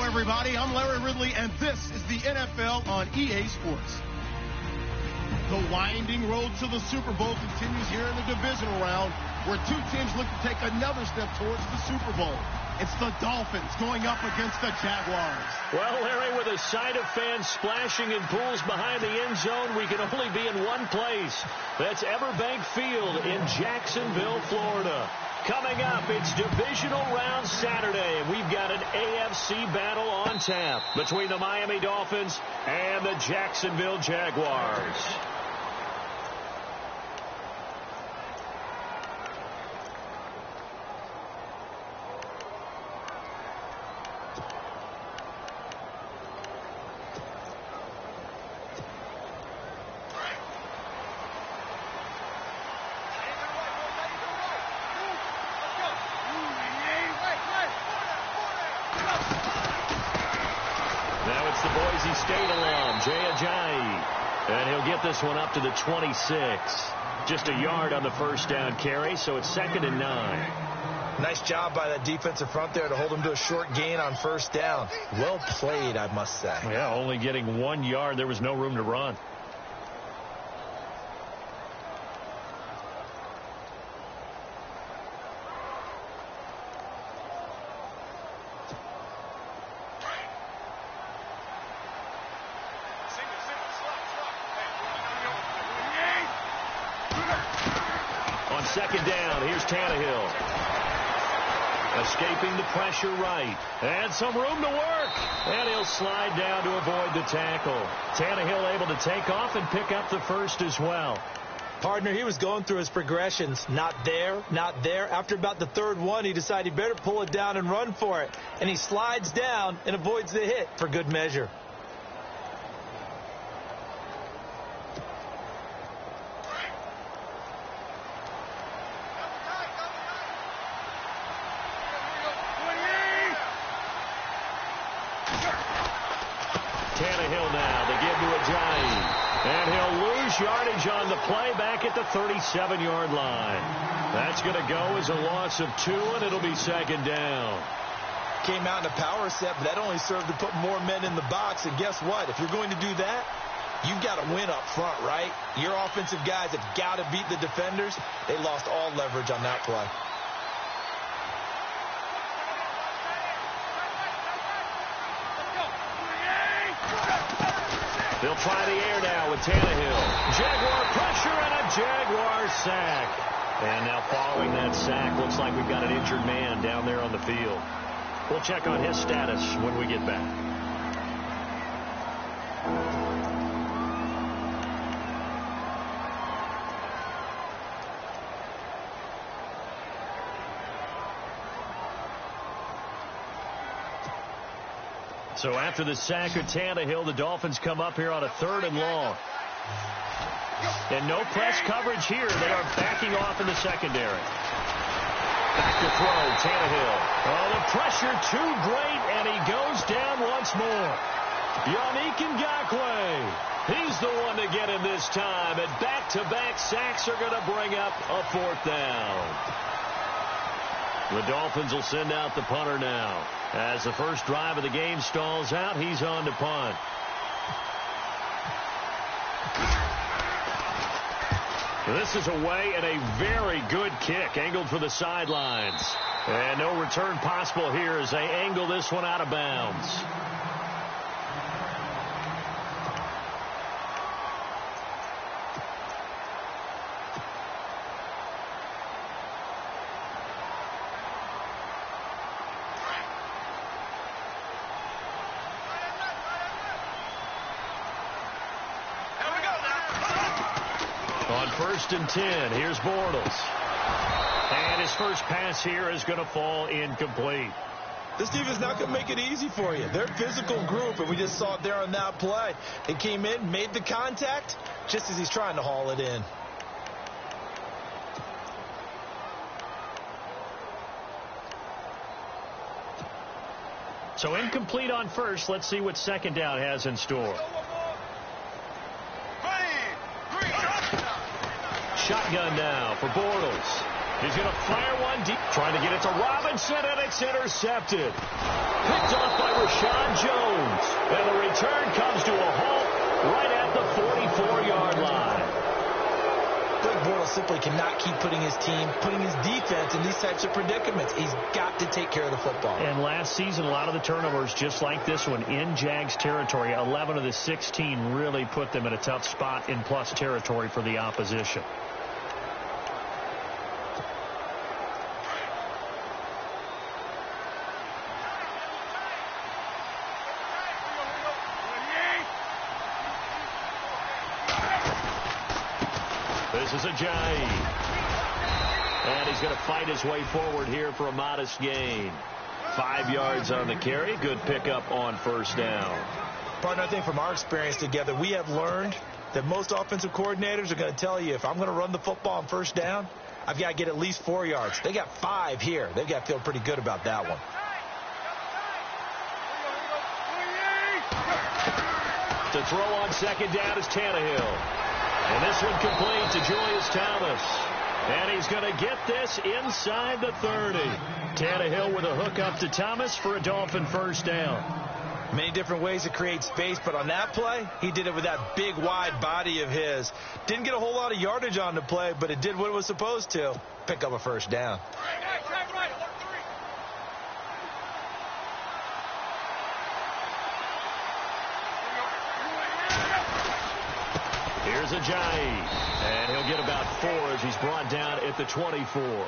everybody. I'm Larry Ridley, and this is the NFL on EA Sports. The winding road to the Super Bowl continues here in the divisional round, where two teams look to take another step towards the Super Bowl. It's the Dolphins going up against the Jaguars. Well, Larry, with a sight of fans splashing in pools behind the end zone, we can only be in one place. That's Everbank Field in Jacksonville, Florida. Coming up, it's Divisional Round Saturday, and we've got an AFC battle on tap between the Miami Dolphins and the Jacksonville Jaguars. And he'll get this one up to the 26. Just a yard on the first down carry, so it's 2nd and 9. Nice job by that defensive front there to hold him to a short gain on first down. Well played, I must say. Yeah, only getting 1 yard. There was no room to run. Second down, here's Tannehill. Escaping the pressure right. And some room to work. And he'll slide down to avoid the tackle. Tannehill able to take off and pick up the first as well. Partner, he was going through his progressions. Not there, not there. After about the third one, he decided he better pull it down and run for it. And he slides down and avoids the hit for good measure. Tannehill now, they give to Ajayi. And he'll lose yardage on the play back at the 37-yard line. That's going to go as a loss of 2, and it'll be 2nd down. Came out in a power set, but that only served to put more men in the box. And guess what? If you're going to do that, you've got to win up front, right? Your offensive guys have got to beat the defenders. They lost all leverage on that play. They'll try the air now with Tannehill. Jaguar pressure and a Jaguar sack. And now following that sack, looks like we've got an injured man down there on the field. We'll check on his status when we get back. So after the sack of Tannehill, the Dolphins come up here on a 3rd and long. And no press coverage here. They are backing off in the secondary. Back to throw, Tannehill. Oh, the pressure too great, and he goes down once more. Yannick Ngakoue. He's the one to get him this time, and back-to-back sacks are going to bring up a 4th down. The Dolphins will send out the punter now. As the first drive of the game stalls out, he's on to punt. This is away and a very good kick, angled for the sidelines. And no return possible here as they angle this one out of bounds. On 1st and 10, here's Bortles. And his first pass here is going to fall incomplete. This team is not going to make it easy for you. They're a physical group, and we just saw it there on that play. They came in, made the contact, just as he's trying to haul it in. So incomplete on first. Let's see what 2nd down has in store. Shotgun now for Bortles. He's going to fire one deep. Trying to get it to Robinson, and it's intercepted. Picked off by Rashawn Jones. And the return comes to a halt right at the 44-yard line. Blake Bortles simply cannot keep putting his defense in these types of predicaments. He's got to take care of the football. And last season, a lot of the turnovers, just like this one, in Jags territory. 11 of the 16 really put them in a tough spot in plus territory for the opposition. This is Ajayi. And he's going to fight his way forward here for a modest gain. 5 yards on the carry. Good pickup on first down. Partner, I think from our experience together, we have learned that most offensive coordinators are going to tell you, if I'm going to run the football on first down, I've got to get at least 4 yards. They got 5 here. They've got to feel pretty good about that one. To throw on second down is Tannehill. And this one complete to Julius Thomas. And he's going to get this inside the 30. Tannehill with a hook up to Thomas for a Dolphin first down. Many different ways to create space, but on that play, he did it with that big, wide body of his. Didn't get a whole lot of yardage on the play, but it did what it was supposed to. Pick up a first down. Here's Ajayi, and he'll get about 4 as he's brought down at the 24.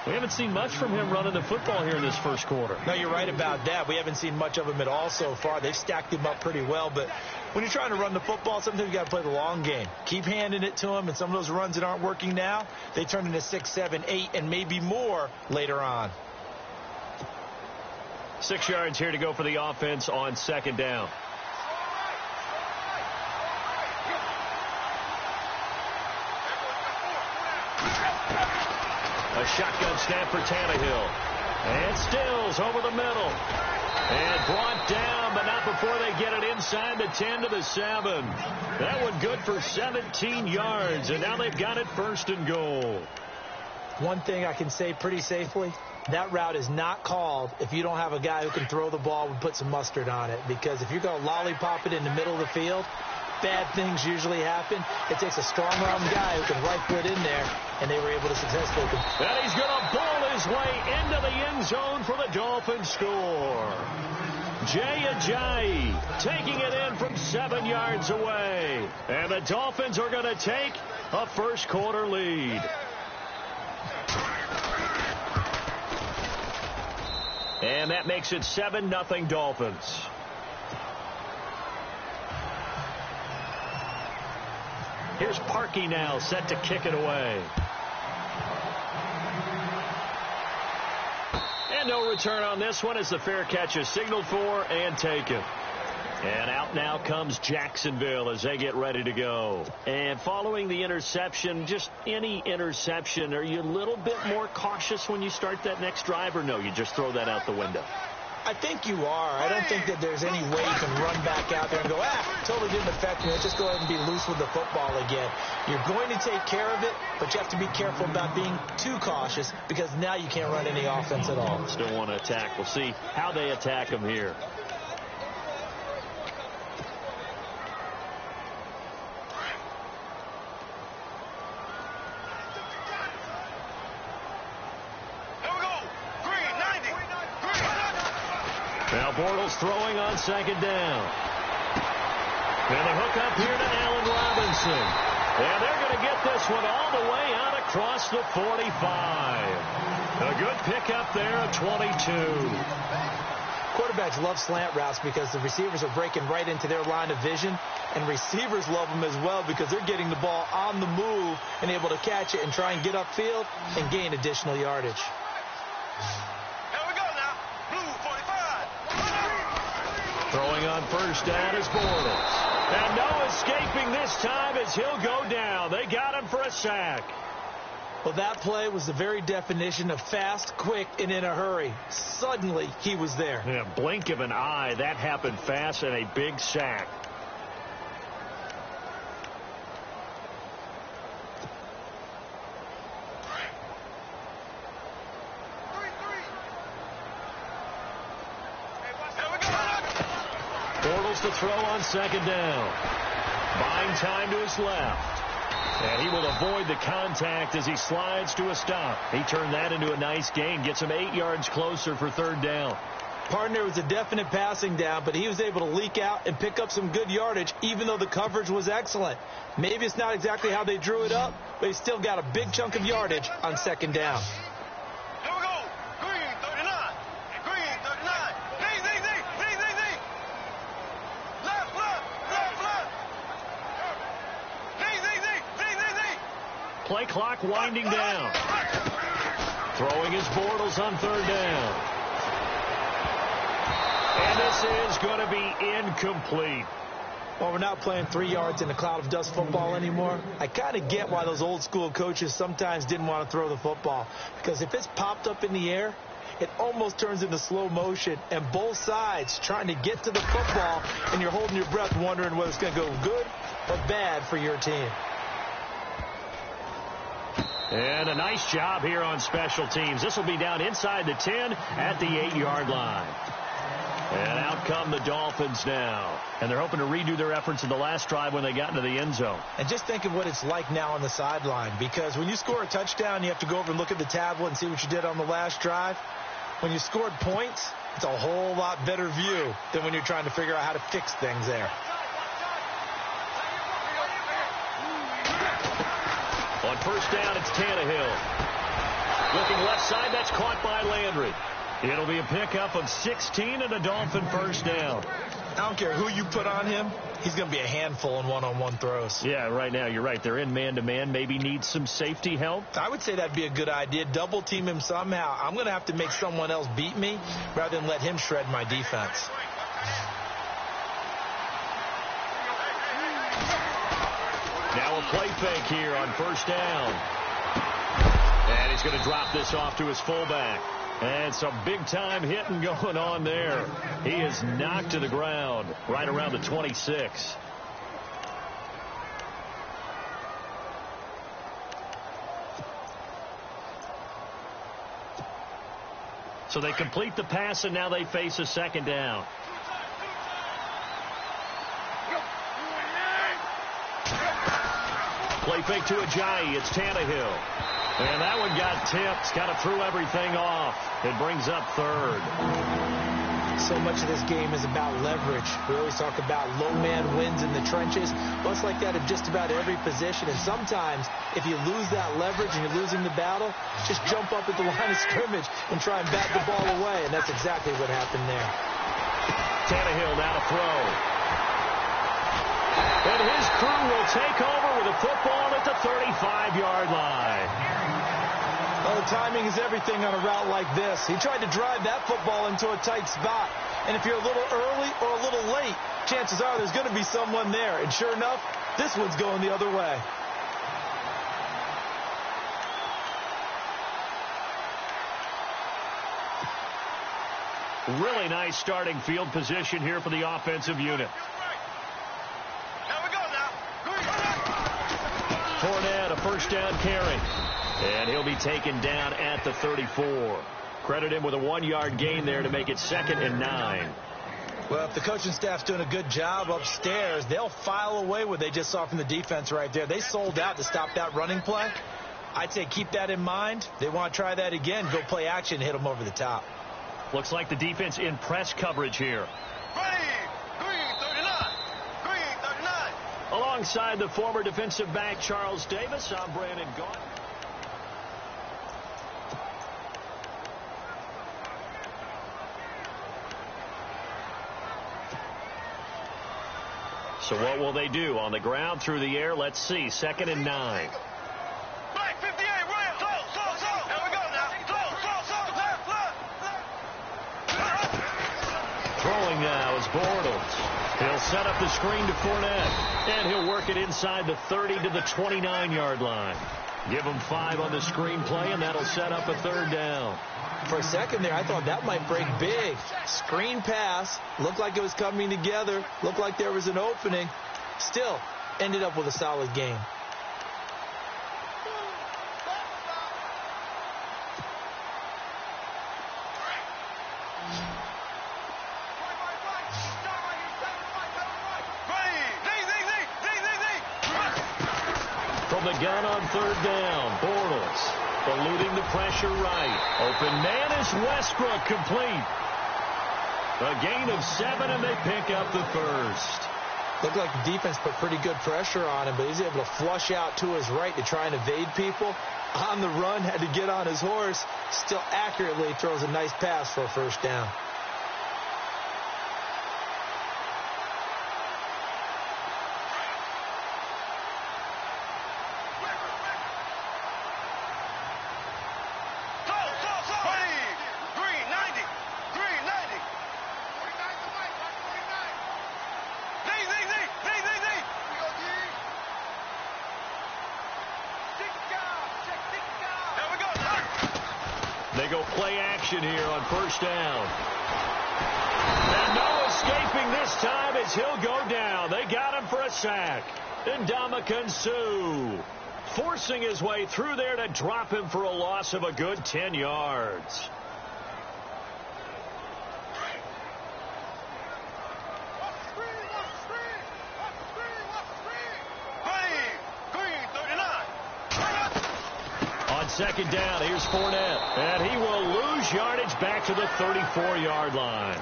We haven't seen much from him running the football here in this first quarter. No, you're right about that. We haven't seen much of him at all so far. They've stacked him up pretty well, but when you're trying to run the football, sometimes you got to play the long game. Keep handing it to him, and some of those runs that aren't working now, they turn into 6, 7, 8, and maybe more later on. 6 yards here to go for the offense on second down. A shotgun snap for Tannehill. And Stills over the middle. And brought down, but not before they get it inside the 10 to the 7. That one good for 17 yards, and now they've got it first and goal. One thing I can say pretty safely, that route is not called if you don't have a guy who can throw the ball and put some mustard on it. Because if you're going to lollipop it in the middle of the field, bad things usually happen. It takes a strong-arm guy who can rifle it in there, and they were able to successfully. And he's going to bowl his way into the end zone for the Dolphins score. Jay Ajayi taking it in from 7 yards away. And the Dolphins are going to take a first quarter lead. And that makes it 7-0 Dolphins. Here's Parkey now, set to kick it away. And no return on this one as the fair catch is signaled for and taken. And out now comes Jacksonville as they get ready to go. And following the interception, just any interception, are you a little bit more cautious when you start that next drive, or no, you just throw that out the window? I think you are. I don't think that there's any way you can run back out there and go, totally didn't affect me. Let's just go ahead and be loose with the football again. You're going to take care of it, but you have to be careful about being too cautious because now you can't run any offense at all. Still want to attack. We'll see how they attack them here. Now Bortles throwing on second down. And the hook up here to Allen Robinson. And they're going to get this one all the way out across the 45. A good pickup there at 22. Quarterbacks love slant routes because the receivers are breaking right into their line of vision. And receivers love them as well because they're getting the ball on the move and able to catch it and try and get upfield and gain additional yardage. Throwing on first down is Bortles. And no escaping this time as he'll go down. They got him for a sack. Well, that play was the very definition of fast, quick, and in a hurry. Suddenly, he was there. In a blink of an eye, that happened fast and a big sack. Bortles to throw on second down. Buying time to his left. And he will avoid the contact as he slides to a stop. He turned that into a nice gain. Gets him 8 yards closer for third down. Partner was a definite passing down, but he was able to leak out and pick up some good yardage, even though the coverage was excellent. Maybe it's not exactly how they drew it up, but he still got a big chunk of yardage on second down. Here we go. Green 39. Green 39. Z. Left. Z. Play clock winding down. Throwing his Bortles on third down. And this is going to be incomplete. Well, we're not playing 3 yards in a cloud of dust football anymore. I kind of get why those old school coaches sometimes didn't want to throw the football. Because if it's popped up in the air, it almost turns into slow motion. And both sides trying to get to the football, and you're holding your breath wondering whether it's going to go good or bad for your team. And a nice job here on special teams. This will be down inside the 10 at the 8-yard line. And out come the Dolphins now. And they're hoping to redo their efforts in the last drive when they got into the end zone. And just think of what it's like now on the sideline. Because when you score a touchdown, you have to go over and look at the tablet and see what you did on the last drive. When you scored points, it's a whole lot better view than when you're trying to figure out how to fix things there. On first down, it's Tannehill. Looking left side, that's caught by Landry. It'll be a pickup of 16 and a Dolphin first down. I don't care who you put on him. He's going to be a handful in one-on-one throws. Yeah, right now, you're right. They're in man-to-man. Maybe needs some safety help. I would say that'd be a good idea. Double team him somehow. I'm going to have to make someone else beat me rather than let him shred my defense. Now a play fake here on first down. And he's going to drop this off to his fullback. And some big-time hitting going on there. He is knocked to the ground right around the 26. So they complete the pass, and now they face a second down. Play fake to Ajayi. It's Tannehill. And that one got tipped. Kind of threw everything off. It brings up third. So much of this game is about leverage. We always talk about low man wins in the trenches. Well, it's like that in just about every position. And sometimes, if you lose that leverage and you're losing the battle, just jump up at the line of scrimmage and try and bat the ball away. And that's exactly what happened there. Tannehill now to throw. And his crew will take over with a football at the 35-yard line. Well, timing is everything on a route like this. He tried to drive that football into a tight spot. And if you're a little early or a little late, chances are there's going to be someone there. And sure enough, this one's going the other way. Really nice starting field position here for the offensive unit. Fournette, a first down carry. And he'll be taken down at the 34. Credit him with a 1-yard gain there to make it 2nd and 9. Well, if the coaching staff's doing a good job upstairs, they'll file away what they just saw from the defense right there. They sold out to stop that running play. I'd say keep that in mind. They want to try that again. Go play action, hit them over the top. Looks like the defense in press coverage here. Alongside the former defensive back Charles Davis, I'm Brandon Gault. So what will they do? On the ground, through the air, let's see. 2nd and 9. Black 58, right, slow. Here we go now. Slow, left. Throwing now is Bortles. He'll set up the screen to Fournette. And he'll work it inside the 30 to the 29-yard line. Give him 5 on the screen play, and that'll set up a 3rd down. For a second there, I thought that might break big. Screen pass. Looked like it was coming together. Looked like there was an opening. Still, ended up with a solid game. from the gun on third down. Bortles eluding the pressure right. Open man is Westbrook, complete. A gain of 7, and they pick up the first. Looked like the defense put pretty good pressure on him, but he's able to flush out to his right to try and evade people. On the run, had to get on his horse. Still accurately throws a nice pass for a first down. They go play action here on first down. And no escaping this time as he'll go down. They got him for a sack. And Ndamukong Suh forcing his way through there to drop him for a loss of a good 10 yards. Second down, here's Fournette, and he will lose yardage back to the 34-yard line.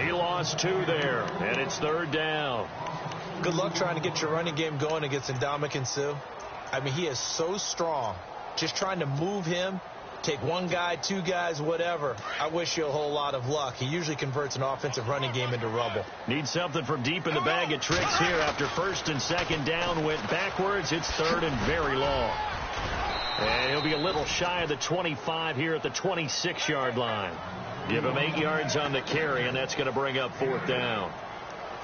He lost 2 there, and it's third down. Good luck trying to get your running game going against Ndamukong Suh. I mean, he is so strong. Just trying to move him, take one guy, 2 guys, whatever. I wish you a whole lot of luck. He usually converts an offensive running game into rubble. Need something from deep in the bag of tricks here. After first and second down went backwards, it's third and very long. And he'll be a little shy of the 25 here at the 26-yard line. Give him 8 yards on the carry, and that's going to bring up fourth down.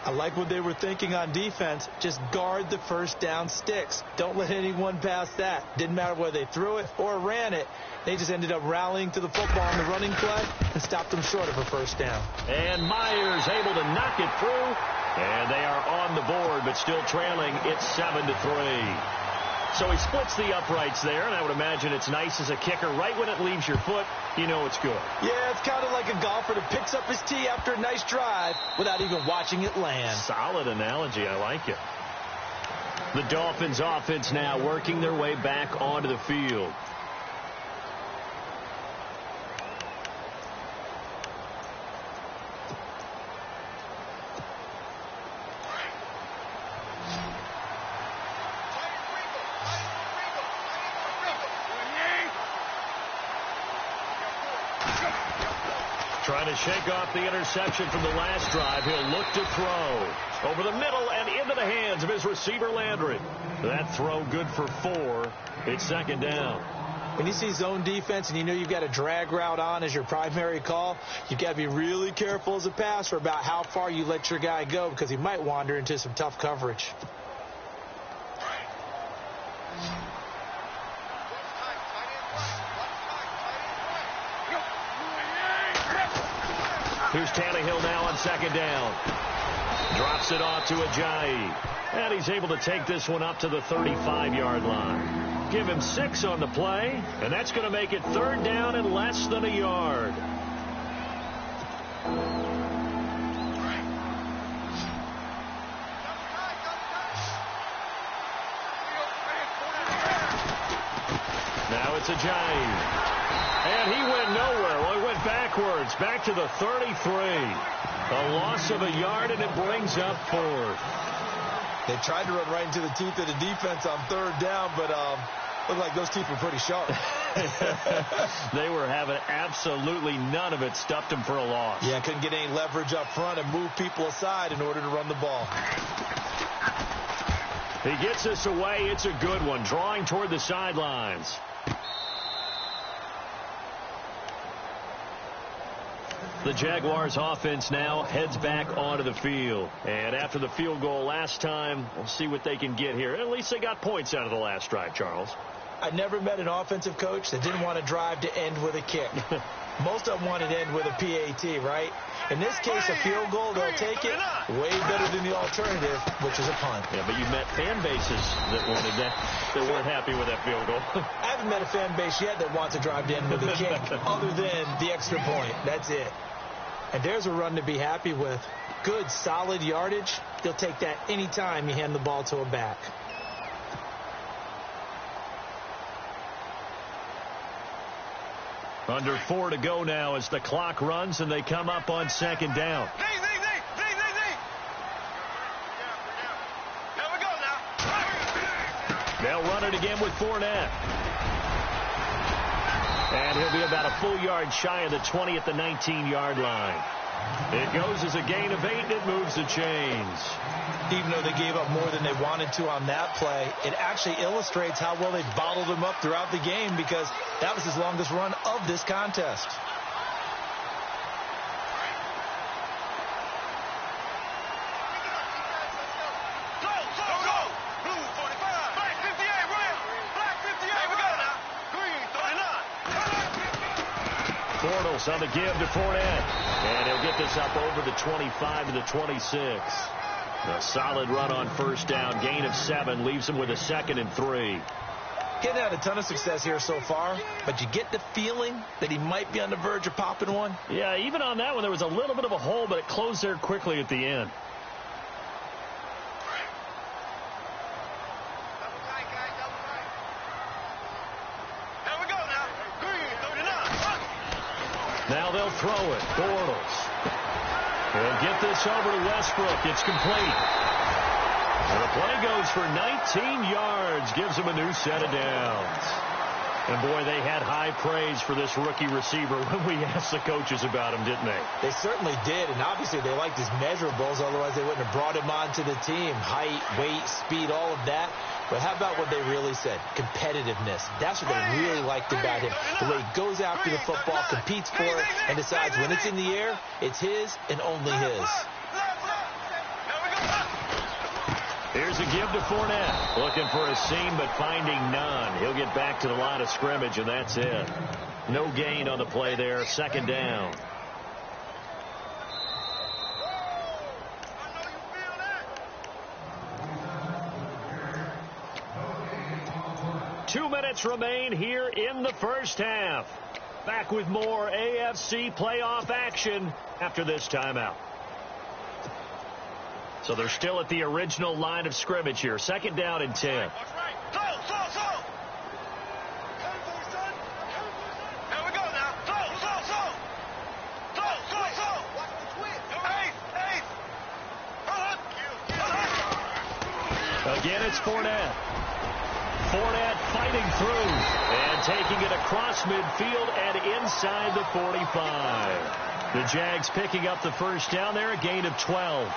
I like what they were thinking on defense. Just guard the first down sticks. Don't let anyone pass that. Didn't matter whether they threw it or ran it. They just ended up rallying to the football on the running play and stopped them short of a first down. And Myers able to knock it through. And they are on the board, but still trailing. It's 7-3. So he splits the uprights there, and I would imagine it's nice as a kicker. Right when it leaves your foot, you know it's good. Yeah, it's kind of like a golfer that picks up his tee after a nice drive without even watching it land. Solid analogy. I like it. The Dolphins offense now working their way back onto the field. Trying to shake off the interception from the last drive. He'll look to throw. Over the middle and into the hands of his receiver, Landry. That throw good for 4. It's second down. When you see zone defense and you know you've got a drag route on as your primary call, you've got to be really careful as a passer about how far you let your guy go because he might wander into some tough coverage. Here's Tannehill now on second down. Drops it off to Ajayi. And he's able to take this one up to the 35-yard line. Give him 6 on the play, and that's going to make it third down and less than a yard. Now it's Ajayi. And he went nowhere. Well, he went backwards, back to the 33. A loss of a yard, and it brings up fourth. They tried to run right into the teeth of the defense on third down, but looked like those teeth were pretty sharp. They were having absolutely none of it. Stuffed them for a loss. Yeah, couldn't get any leverage up front and move people aside in order to run the ball. He gets this away. It's a good one. Drawing toward the sidelines. The Jaguars offense now heads back onto the field. And after the field goal last time, we'll see what they can get here. At least they got points out of the last drive, Charles. I never met an offensive coach that didn't want to drive to end with a kick. Most of them want to end with a PAT, right? In this case, a field goal, they'll take it way better than the alternative, which is a punt. Yeah, but you've met fan bases that wanted that weren't happy with that field goal. I haven't met a fan base yet that wants to drive to end with a kick other than the extra point. That's it. And there's a run to be happy with. Good, solid yardage. They'll take that anytime you hand the ball to a back. Under 4 to go now as the clock runs and they come up on second down. There we go now. They'll run it again with Fournette. And he'll be about a full yard shy of the 20 at the 19-yard line. It goes as a gain of 8, and it moves the chains. Even though they gave up more than they wanted to on that play, it actually illustrates how well they bottled them up throughout the game because that was his longest run of this contest. Bortles on the give to Fournette. And he'll get this up over the 25 to the 26. A solid run on first down. Gain of 7 leaves him with a 2nd and 3. Getting had a ton of success here so far, but you get the feeling that he might be on the verge of popping one. Yeah, even on that one, there was a little bit of a hole, but it closed there quickly at the end. Now they'll throw it. Bortles. He'll get this over to Westbrook. It's complete. And the play goes for 19 yards. Gives him a new set of downs. And, boy, they had high praise for this rookie receiver when we asked the coaches about him, didn't they? They certainly did, and obviously they liked his measurables. Otherwise, they wouldn't have brought him onto the team. Height, weight, speed, all of that. But how about what they really said? Competitiveness. That's what they really liked about him. The way he goes after the football, competes for it, and decides when it's in the air, it's his and only his. Here's a give to Fournette. Looking for a seam, but finding none. He'll get back to the line of scrimmage, and that's it. No gain on the play there. 2nd down. Two minutes remain here in the first half. Back with more AFC playoff action after this timeout. So they're still at the original line of scrimmage here. 2nd down and 10. There we go now. Again, it's Fournette. Fournette fighting through and taking it across midfield and inside the 45. The Jags picking up the first down there, a gain of 12.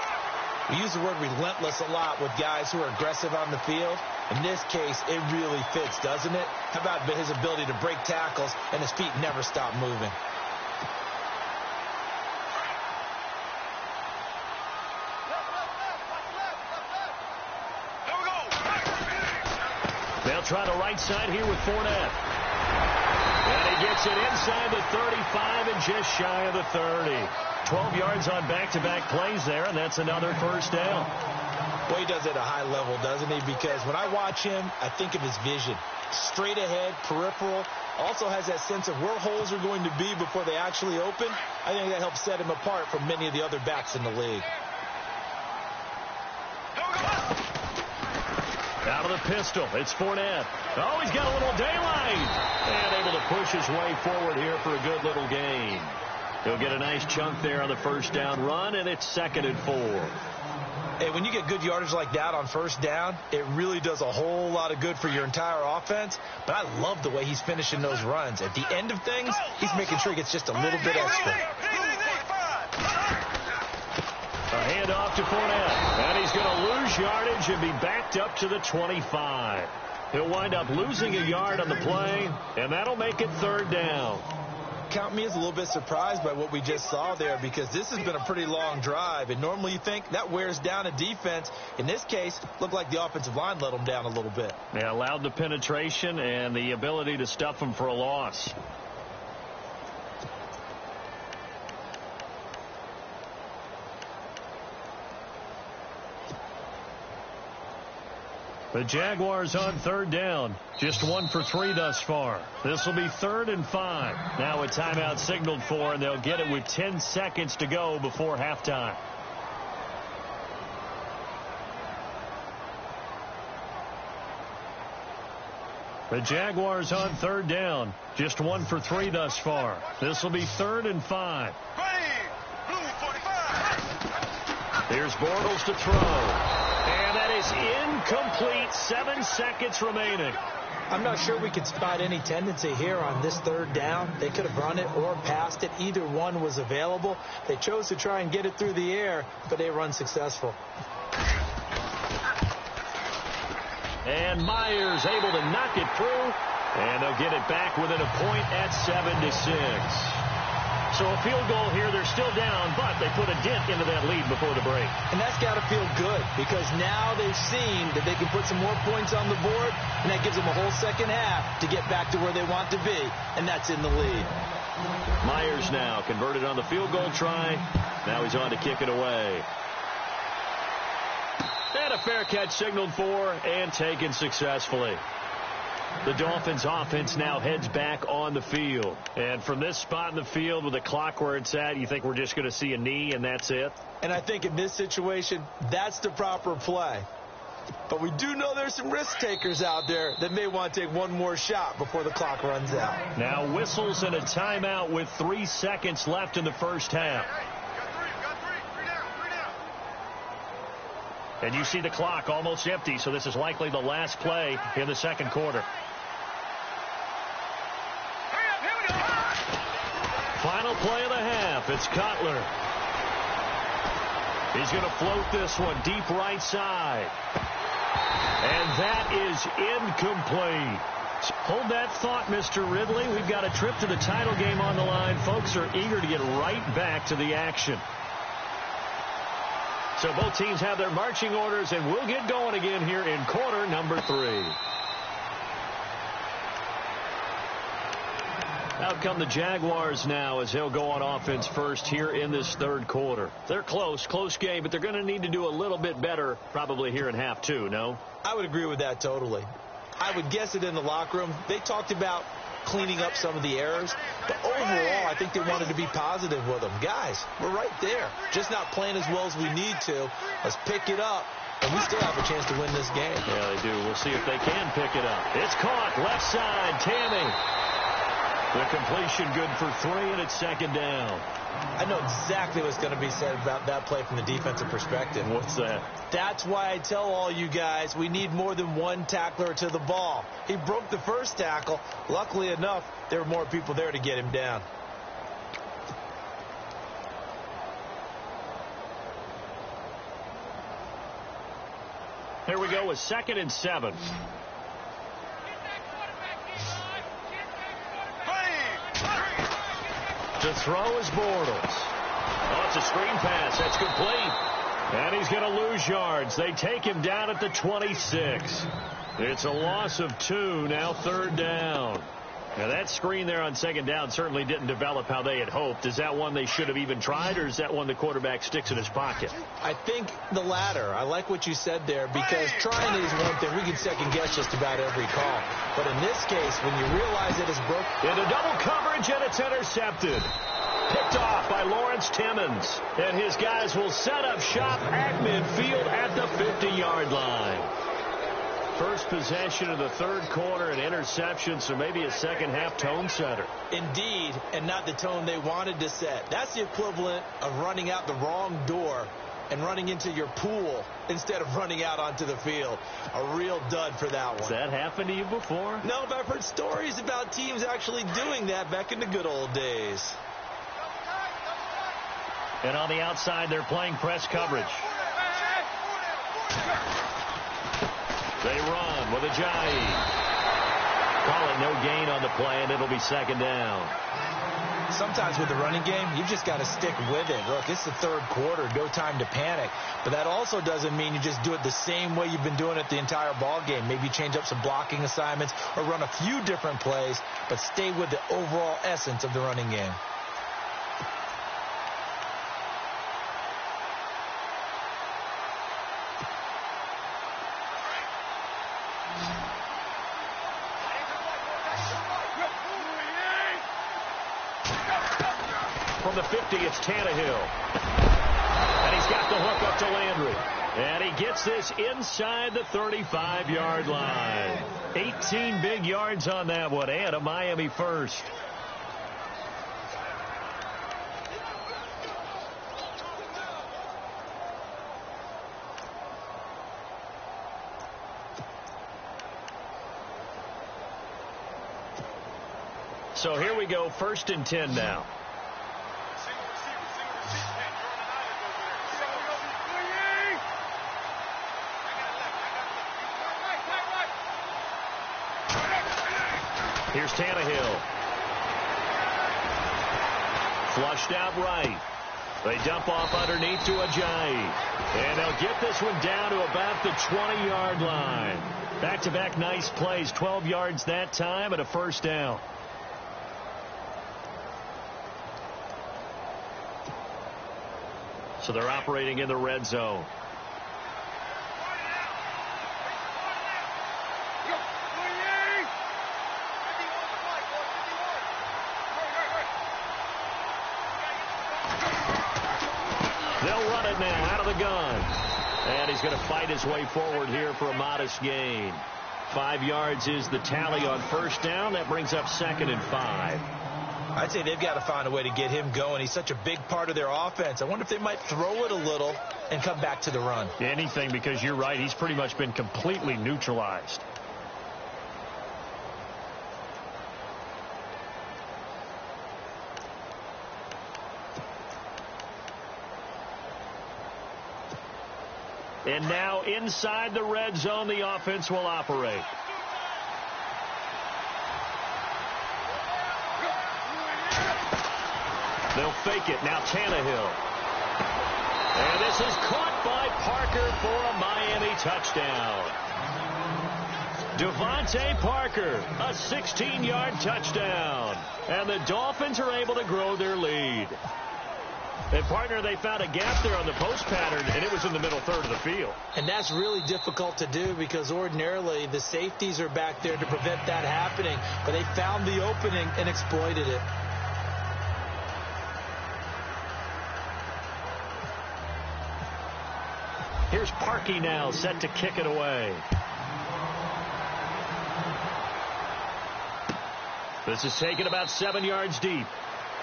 We use the word relentless a lot with guys who are aggressive on the field. In this case, it really fits, doesn't it? How about his ability to break tackles and his feet never stop moving? They'll try the right side here with Fournette. And he gets it inside the 35 and just shy of the 30. 12 yards on back-to-back plays there, and that's another first down. Well, he does it at a high level, doesn't he? Because when I watch him, I think of his vision. Straight ahead, peripheral. Also has that sense of where holes are going to be before they actually open. I think that helps set him apart from many of the other backs in the league. Out of the pistol, it's Fournette. Oh, he's got a little daylight. And able to push his way forward here for a good little gain. He'll get a nice chunk there on the first down run, and it's 2nd and 4. Hey, when you get good yardage like that on first down, it really does a whole lot of good for your entire offense. But I love the way he's finishing those runs. At the end of things, he's making sure he gets just a little bit extra. A handoff to Fournette. And he's going to lose yardage and be backed up to the 25. He'll wind up losing a yard on the play, and that'll make it 3rd down. Count me as a little bit surprised by what we just saw there because this has been a pretty long drive, and normally you think that wears down a defense. In this case, looked like the offensive line let them down a little bit. They allowed the penetration and the ability to stuff them for a loss. The Jaguars on 3rd down. Just 1 for 3 thus far. This will be 3rd and 5. Now a timeout signaled for, and they'll get it with 10 seconds to go before halftime. The Jaguars on third down. Just 1 for 3 thus far. This will be 3rd and 5. Here's Bortles to throw. And that is incomplete. 7 seconds remaining. I'm not sure we could spot any tendency here on this 3rd down. They could have run it or passed it. Either one was available. They chose to try and get it through the air, but they were unsuccessful. And Myers able to knock it through. And they'll get it back within a point at 7-6. So a field goal here. They're still down, but they put a dent into that lead before the break. And that's got to feel good because now they've seen that they can put some more points on the board, and that gives them a whole second half to get back to where they want to be, and that's in the lead. Myers now converted on the field goal try. Now he's on to kick it away. And a fair catch signaled for and taken successfully. The Dolphins offense now heads back on the field. And from this spot in the field with the clock where it's at, you think we're just going to see a knee and that's it? And I think in this situation, that's the proper play. But we do know there's some risk takers out there that may want to take one more shot before the clock runs out. Now whistles and a timeout with 3 seconds left in the first half. And you see the clock almost empty, so this is likely the last play in the second quarter. Final play of the half. It's Cutler. He's going to float this one deep right side. And that is incomplete. Hold that thought, Mr. Ridley. We've got a trip to the title game on the line. Folks are eager to get right back to the action. So both teams have their marching orders, and we'll get going again here in quarter number 3. Out come the Jaguars now as they'll go on offense first here in this third quarter. They're close game, but they're going to need to do a little bit better probably here in half 2, no? I would agree with that totally. I would guess it in the locker room. They talked about cleaning up some of the errors, but overall I think they wanted to be positive with them. Guys, we're right there, just not playing as well as we need to. Let's pick it up, and we still have a chance to win this game. Yeah, they do. We'll see if they can pick it up. It's caught left side. Tammy, the completion good for 3, and it's second down. I know exactly what's going to be said about that play from the defensive perspective. What's that? That's why I tell all you guys we need more than one tackler to the ball. He broke the first tackle. Luckily enough, there were more people there to get him down. Here we go with 2nd and 7. To throw is Bortles. Oh, it's a screen pass. That's complete. And he's going to lose yards. They take him down at the 26. It's a loss of 2. Now 3rd down. Now that screen there on 2nd down certainly didn't develop how they had hoped. Is that one they should have even tried, or is that one the quarterback sticks in his pocket? I think the latter. I like what you said there, because trying is one thing. We can second guess just about every call. But in this case, when you realize it is broken. Into double coverage, and it's intercepted. Picked off by Lawrence Timmons. And his guys will set up shop at midfield at the 50-yard line. First possession of the third quarter, an interception, so maybe a second half tone setter. Indeed, and not the tone they wanted to set. That's the equivalent of running out the wrong door and running into your pool instead of running out onto the field. A real dud for that one. Has that happened to you before? No, but I've heard stories about teams actually doing that back in the good old days. And on the outside, they're playing press coverage. They run with Ajayi. Call it no gain on the play, and it'll be 2nd down. Sometimes with the running game, you've just got to stick with it. Look, it's the third quarter, no time to panic. But that also doesn't mean you just do it the same way you've been doing it the entire ball game. Maybe change up some blocking assignments or run a few different plays, but stay with the overall essence of the running game. From the 50, it's Tannehill. And he's got the hook up to Landry. And he gets this inside the 35-yard line. 18 big yards on that one, and a Miami first. So here we go, 1st and 10 now. Here's Tannehill. Flushed out right. They dump off underneath to Ajayi. And they'll get this one down to about the 20-yard line. Back-to-back nice plays. 12 yards that time and a first down. So they're operating in the red zone. They'll run it now out of the gun. And he's going to fight his way forward here for a modest gain. 5 yards is the tally on first down. That brings up 2nd and 5. I'd say they've got to find a way to get him going. He's such a big part of their offense. I wonder if they might throw it a little and come back to the run. Anything, because you're right. He's pretty much been completely neutralized. And now inside the red zone, the offense will operate. They'll fake it. Now Tannehill. And this is caught by Parker for a Miami touchdown. Devontae Parker, a 16-yard touchdown. And the Dolphins are able to grow their lead. And, partner, they found a gap there on the post pattern, and it was in the middle third of the field. And that's really difficult to do because ordinarily the safeties are back there to prevent that happening. But they found the opening and exploited it. Here's Parkey now, set to kick it away. This is taken about 7 yards deep.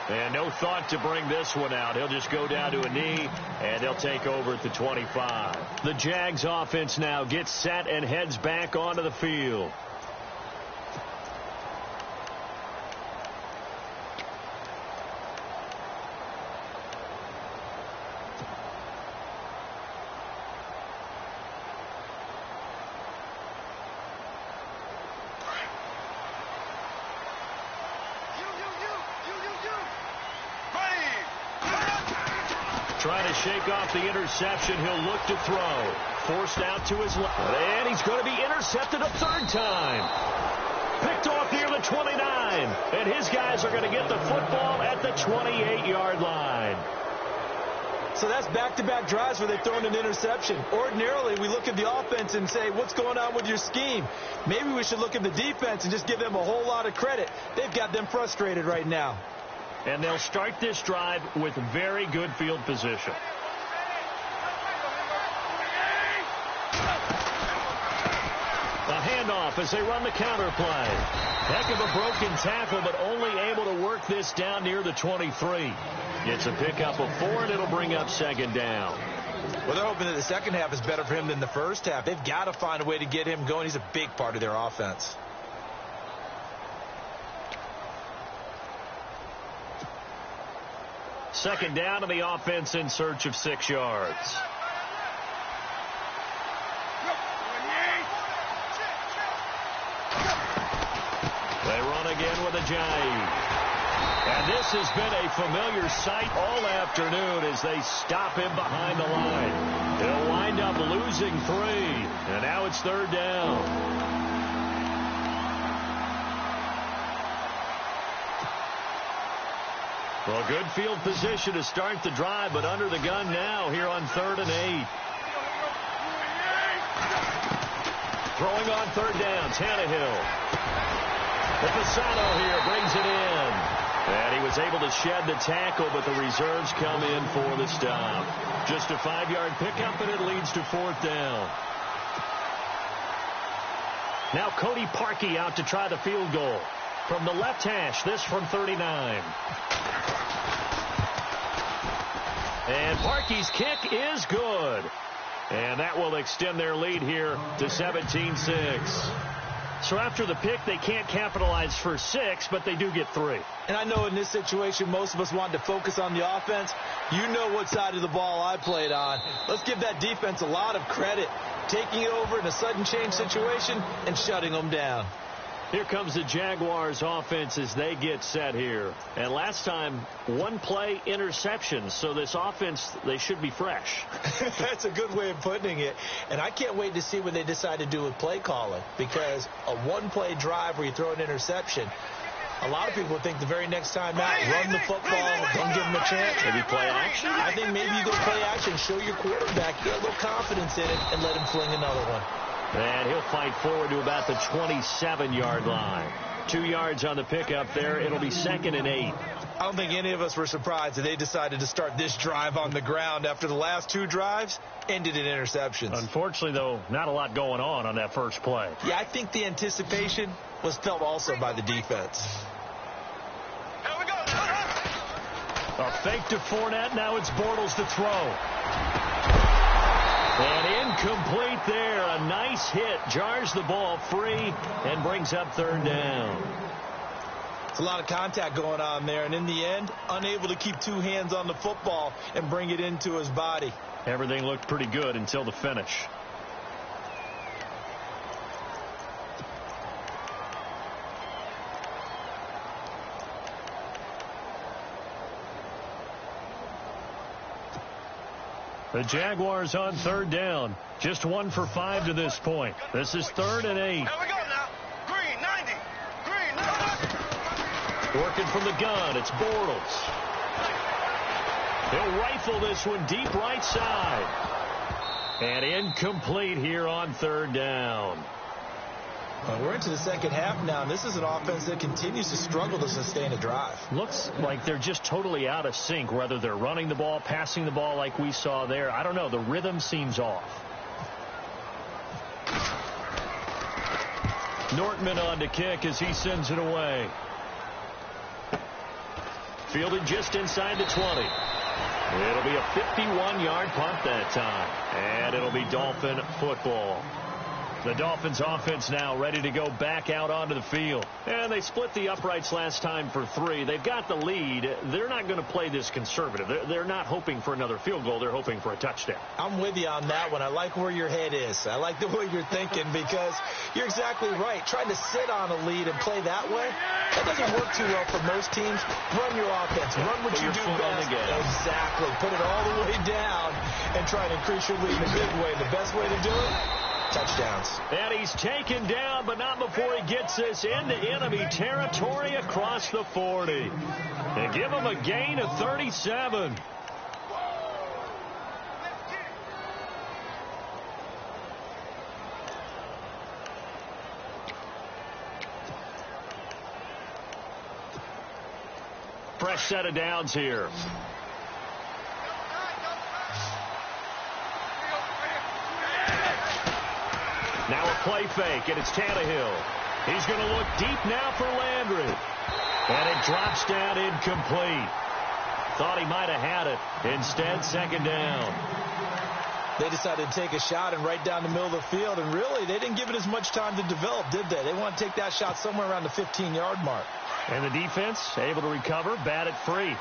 And no thought to bring this one out. He'll just go down to a knee, and he'll take over at the 25. The Jags offense now gets set and heads back onto the field. Trying to shake off the interception. He'll look to throw. Forced out to his left. And he's going to be intercepted a third time. Picked off near the 29. And his guys are going to get the football at the 28-yard line. So that's back-to-back drives where they've thrown an interception. Ordinarily, we look at the offense and say, what's going on with your scheme? Maybe we should look at the defense and just give them a whole lot of credit. They've got them frustrated right now. And they'll start this drive with very good field position. A handoff as they run the counter play. Heck of a broken tackle, but only able to work this down near the 23. Gets a pickup of 4, and it'll bring up 2nd down. Well, they're hoping that the second half is better for him than the first half. They've got to find a way to get him going. He's a big part of their offense. Second down to the offense in search of 6 yards. They run again with Ajayi. And this has been a familiar sight all afternoon as they stop him behind the line. He'll wind up losing 3. And now it's 3rd down. Well, good field position to start the drive, but under the gun now here on 3rd and 8. Throwing on 3rd down, Tannehill. The Fasano here brings it in. And he was able to shed the tackle, but the reserves come in for the stop. Just a 5-yard pickup, and it leads to 4th down. Now Cody Parkey out to try the field goal. From the left hash, this from 39. And Parkey's kick is good. And that will extend their lead here to 17-6. So after the pick, they can't capitalize for 6, but they do get 3. And I know in this situation, most of us want to focus on the offense. You know what side of the ball I played on. Let's give that defense a lot of credit, taking it over in a sudden change situation and shutting them down. Here comes the Jaguars offense as they get set here. And last time, 1-play interception. So this offense, they should be fresh. That's a good way of putting it. And I can't wait to see what they decide to do with play calling. Because a 1-play drive where you throw an interception, a lot of people think the very next time out, run the football, then give them a chance. Maybe play action? I think maybe you go play action, show your quarterback, get a little confidence in it, and let him fling another one. And he'll fight forward to about the 27-yard line. 2 yards on the pickup there. It'll be 2nd and 8. I don't think any of us were surprised that they decided to start this drive on the ground after the last 2 drives ended in interceptions. Unfortunately, though, not a lot going on that first play. Yeah, I think the anticipation was felt also by the defense. Here we go. A fake to Fournette. Now it's Bortles to throw. And incomplete there. A nice hit. Jars the ball free and brings up 3rd down. It's a lot of contact going on there. And in the end, unable to keep 2 hands on the football and bring it into his body. Everything looked pretty good until the finish. The Jaguars on 3rd down. Just 1 for 5 to this point. This is 3rd and 8. Here we go now. Green, 90. Green, 90. Working from the gun, it's Bortles. He'll rifle this one deep right side. And incomplete here on 3rd down. We're into the second half now, and this is an offense that continues to struggle to sustain a drive. Looks like they're just totally out of sync, whether they're running the ball, passing the ball like we saw there. I don't know. The rhythm seems off. Nortman on to kick as he sends it away. Fielded just inside the 20. It'll be a 51-yard punt that time, and it'll be Dolphin football. The Dolphins offense now ready to go back out onto the field. And they split the uprights last time for 3. They've got the lead. They're not going to play this conservative. They're not hoping for another field goal. They're hoping for a touchdown. I'm with you on that one. I like where your head is. I like the way you're thinking because you're exactly right. Trying to sit on a lead and play that way, that doesn't work too well for most teams. Run your offense. Run what you do best. Exactly. Put it all the way down and try to increase your lead in a big way. The best way to do it, touchdowns. And he's taken down, but not before he gets this into enemy territory across the 40. And give him a gain of 37. Fresh set of downs here. Now a play fake, and it's Tannehill. He's going to look deep now for Landry. And it drops down incomplete. Thought he might have had it. Instead, 2nd down. They decided to take a shot and right down the middle of the field, and really, they didn't give it as much time to develop, did they? They want to take that shot somewhere around the 15-yard mark. And the defense able to recover, bat it free.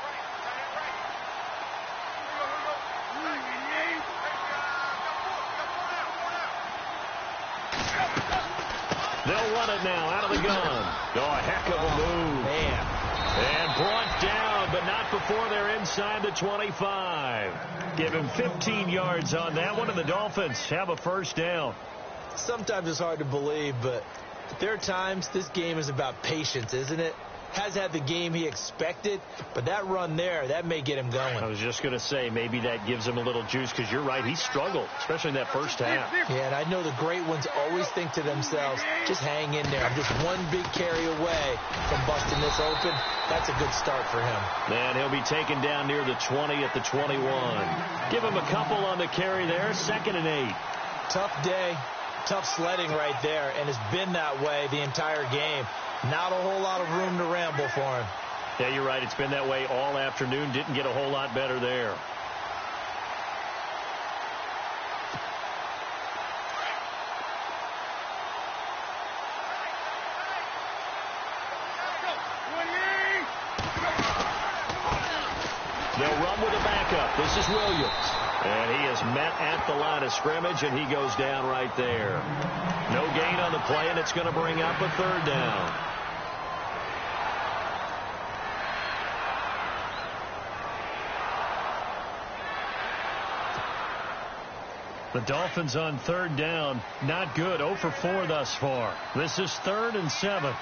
They'll run it now out of the gun. Oh, a heck of a move. Man. And brought down, but not before they're inside the 25. Give him 15 yards on that one, and the Dolphins have a 1st down. Sometimes it's hard to believe, but there are times this game is about patience, isn't it? has had the game he expected, but that run there, that may get him going. I was just going to say, maybe that gives him a little juice, because you're right, he struggled, especially in that first half. Yeah, and I know the great ones always think to themselves, just hang in there. I'm just one big carry away from busting this open. That's a good start for him. And he'll be taken down near the 20 at the 21. Give him a couple on the carry there, 2nd and 8. Tough day, tough sledding right there, and it's been that way the entire game. Not a whole lot of room to ramble for him. Yeah, you're right. It's been that way all afternoon. Didn't get a whole lot better there. They'll run with a backup. This is Williams. And he is met at the line of scrimmage, and he goes down right there. No gain on the play, and it's going to bring up a 3rd down. The Dolphins on 3rd down. Not good. 0 for 4 thus far. This is 3rd and 7.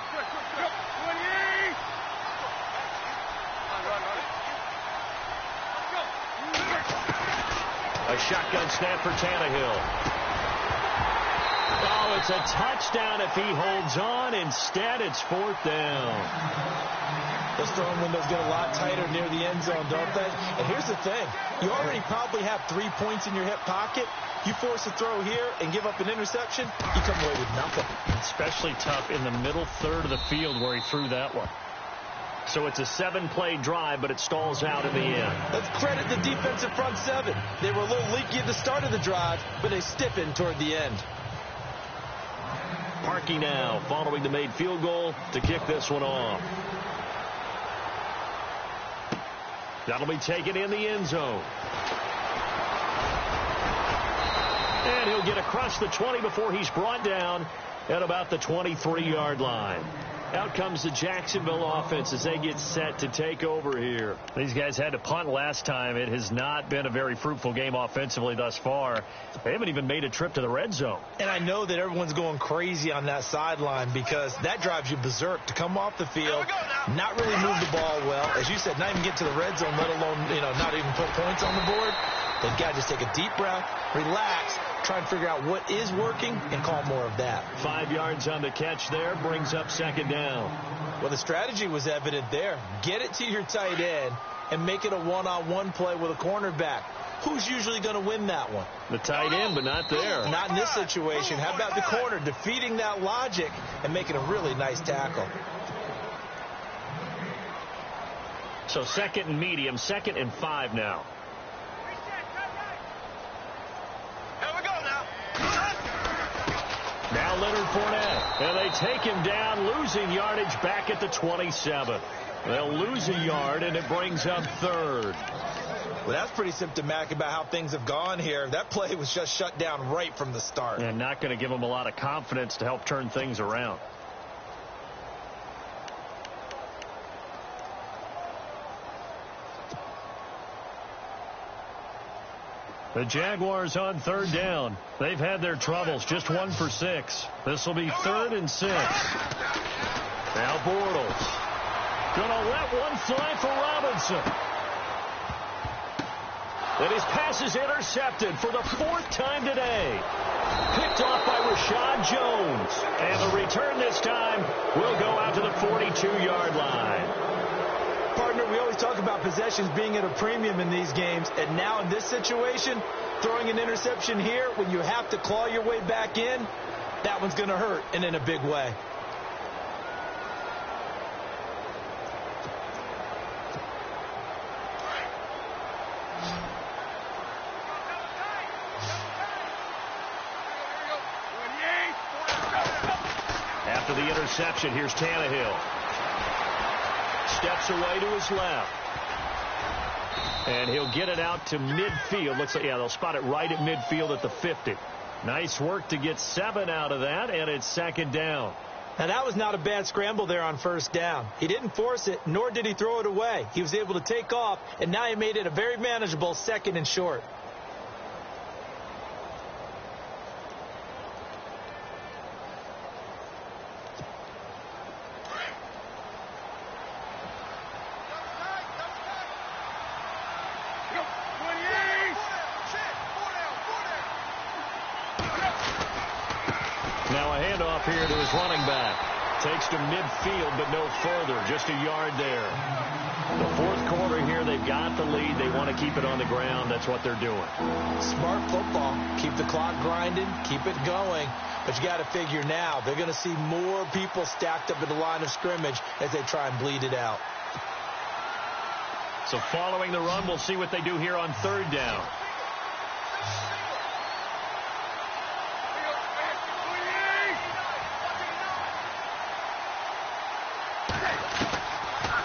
A shotgun snap for Tannehill. Oh, it's a touchdown if he holds on. Instead, it's 4th down. Those throwing windows get a lot tighter near the end zone, don't they? And here's the thing. You already probably have 3 points in your hip pocket. You force a throw here and give up an interception, you come away with nothing. Especially tough in the middle third of the field where he threw that one. So it's a 7-play drive, but it stalls out in the end. Let's credit the defensive front 7. They were a little leaky at the start of the drive, but they stiffened toward the end. Parkey now following the made field goal to kick this one off. That'll be taken in the end zone. And he'll get across the 20 before he's brought down at about the 23-yard line. Out comes the Jacksonville offense as they get set to take over here. These guys had to punt last time. It has not been a very fruitful game offensively thus far. They haven't even made a trip to the red zone. And I know that everyone's going crazy on that sideline because that drives you berserk to come off the field, not really move the ball well. As you said, not even get to the red zone, let alone, not even put points on the board. They've got to just take a deep breath, relax, try and figure out what is working and call more of that. 5 yards on the catch there, brings up 2nd down. Well, the strategy was evident there. Get it to your tight end and make it a one-on-one play with a cornerback. Who's usually going to win that one? The tight end, but not there. Not in this situation. How about the corner defeating that logic and making a really nice tackle? So 2nd and medium, 2nd and 5 now. Now Leonard Fournette, and they take him down, losing yardage back at the 27. They'll lose a yard, and it brings up 3rd. Well, that's pretty symptomatic about how things have gone here. That play was just shut down right from the start. And not going to give them a lot of confidence to help turn things around. The Jaguars on 3rd down. They've had their troubles, just 1 for 6. This will be 3rd and 6. Now Bortles. Gonna let one fly for Robinson. And his pass is intercepted for the 4th time today. Picked off by Rashad Jones. And the return this time will go out to the 42-yard line. Partner, we always talk about possessions being at a premium in these games, and now in this situation, throwing an interception here when you have to claw your way back in, that one's going to hurt, and in a big way. After the interception, here's Tannehill. Steps away to his left. And he'll get it out to midfield. Looks like, they'll spot it right at midfield at the 50. Nice work to get 7 out of that, and it's 2nd down. Now, that was not a bad scramble there on 1st down. He didn't force it, nor did he throw it away. He was able to take off, and now he made it a very manageable 2nd and short. Now a handoff here to his running back. Takes to midfield, but no further. Just a yard there. The fourth quarter here, they've got the lead. They want to keep it on the ground. That's what they're doing. Smart football. Keep the clock grinding. Keep it going. But you got to figure now, they're going to see more people stacked up in the line of scrimmage as they try and bleed it out. So following the run, we'll see what they do here on third down.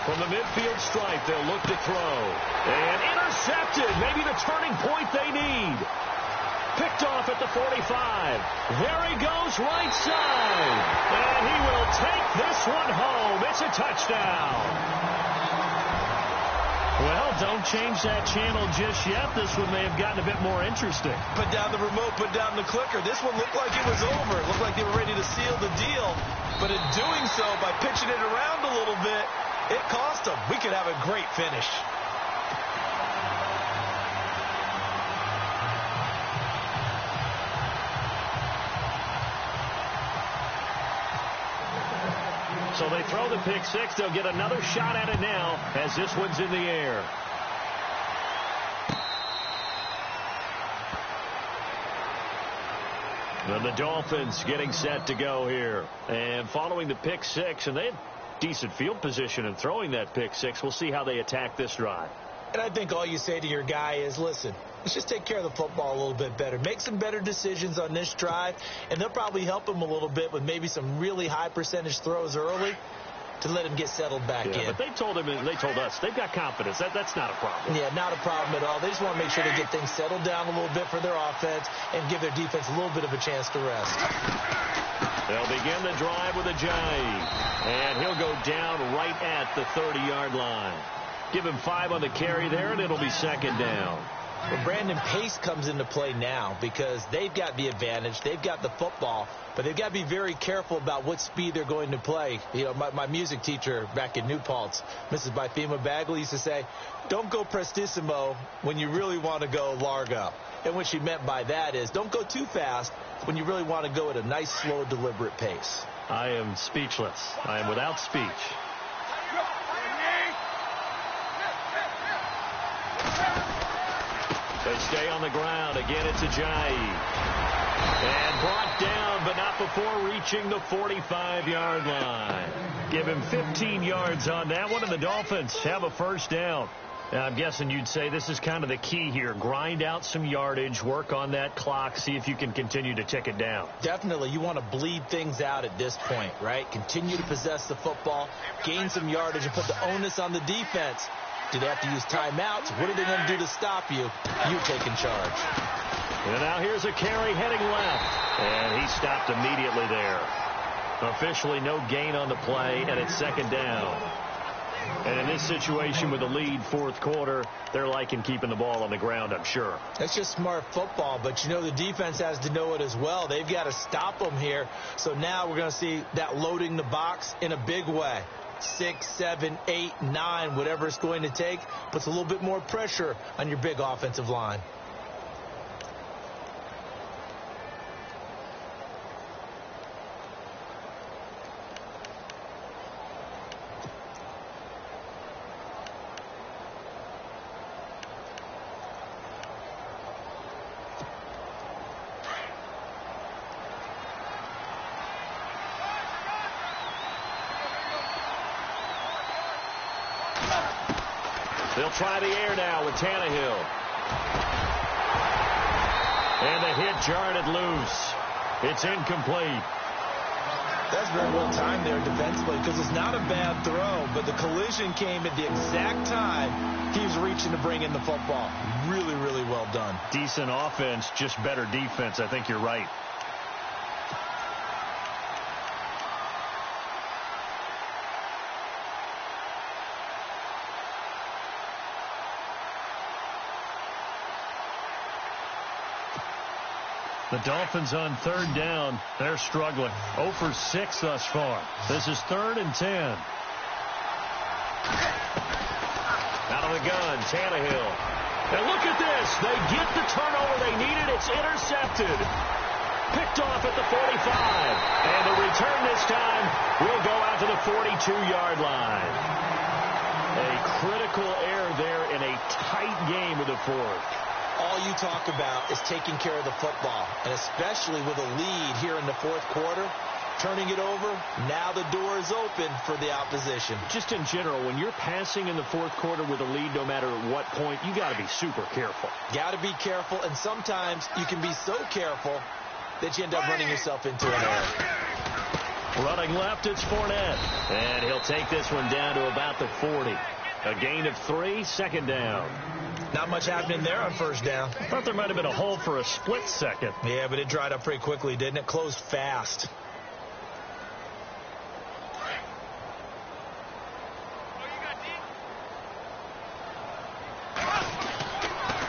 From the midfield stripe, they'll look to throw. And intercepted. Maybe the turning point they need. Picked off at the 45. There he goes, right side. And he will take this one home. It's a touchdown. Well, don't change that channel just yet. This one may have gotten a bit more interesting. Put down the remote, put down the clicker. This one looked like it was over. It looked like they were ready to seal the deal. But in doing so, by pitching it around a little bit, it cost them. We could have a great finish. So they throw the pick six. They'll get another shot at it now as this one's in the air. And the Dolphins getting set to go here. And following the pick six, and they had decent field position in throwing that pick six. We'll see how they attack this drive. And I think all you say to your guy is, listen, let's just take care of the football a little bit better. Make some better decisions on this drive, and they'll probably help him a little bit with maybe some really high percentage throws early to let him get settled back in. But they told us they've got confidence. That's not a problem. Yeah, not a problem at all. They just want to make sure they get things settled down a little bit for their offense and give their defense a little bit of a chance to rest. They'll begin the drive with a jive, and he'll go down right at the 30-yard line. Give him 5 on the carry there, and it'll be second down. Well, Brandon, pace comes into play now because they've got the advantage. They've got the football, but they've got to be very careful about what speed they're going to play. You know, my music teacher back in New Paltz, Mrs. Bythema Bagley, used to say, don't go prestissimo when you really want to go largo. And what she meant by that is don't go too fast when you really want to go at a nice, slow, deliberate pace. I am speechless. I am without speech. They stay on the ground. Again, it's Ajayi. And brought down, but not before reaching the 45-yard line. Give him 15 yards on that one, and the Dolphins have a first down. Now, I'm guessing you'd say this is kind of the key here. Grind out some yardage, work on that clock, see if you can continue to tick it down. Definitely. You want to bleed things out at this point, right? Continue to possess the football, gain some yardage, and put the onus on the defense. Do they have to use timeouts? What are they going to do to stop you? You're taking charge. And now here's a carry heading left. And he stopped immediately there. Officially no gain on the play, and it's second down. And in this situation with the lead fourth quarter, they're liking keeping the ball on the ground, I'm sure. That's just smart football, but you know the defense has to know it as well. They've got to stop them here. So now we're going to see that loading the box in a big way. 6, 7, 8, 9, whatever it's going to take, puts a little bit more pressure on your big offensive line. They'll try the air now with Tannehill. And the hit jarred it loose. It's incomplete. That's very well timed there defensively because it's not a bad throw, but the collision came at the exact time he was reaching to bring in the football. Really, really well done. Decent offense, just better defense. I think you're right. The Dolphins on third down. They're struggling. 0 for 6 thus far. This is 3rd and 10. Out of the gun, Tannehill. And look at this. They get the turnover they needed. It's intercepted. Picked off at the 45. And the return this time will go out to the 42-yard line. A critical error there in a tight game of the fourth. All you talk about is taking care of the football, and especially with a lead here in the fourth quarter, turning it over, now the door is open for the opposition. Just in general, when you're passing in the fourth quarter with a lead, no matter at what point, you got to be super careful. Got to be careful, and sometimes you can be so careful that you end up running yourself into an error. Running left, it's Fournette, and he'll take this one down to about the 40. A gain of 3, second down. Not much happening there on first down. I thought there might have been a hole for a split second. Yeah, but it dried up pretty quickly, didn't it? Closed fast.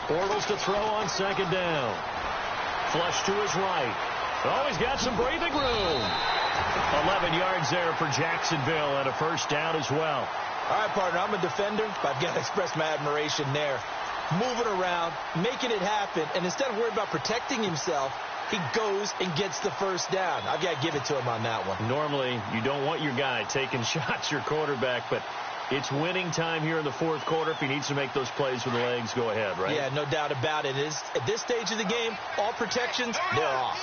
Bortles to throw on second down. Flush to his right. Oh, he's got some breathing room. 11 yards there for Jacksonville and a first down as well. All right, partner, I'm a defender, but I've got to express my admiration there. Moving around, making it happen, and instead of worrying about protecting himself, he goes and gets the first down. I've got to give it to him on that one. Normally, you don't want your guy taking shots, your quarterback, but it's winning time here in the fourth quarter. If he needs to make those plays with the legs, go ahead, right? Yeah, no doubt about it. At this stage of the game, all protections, they're off.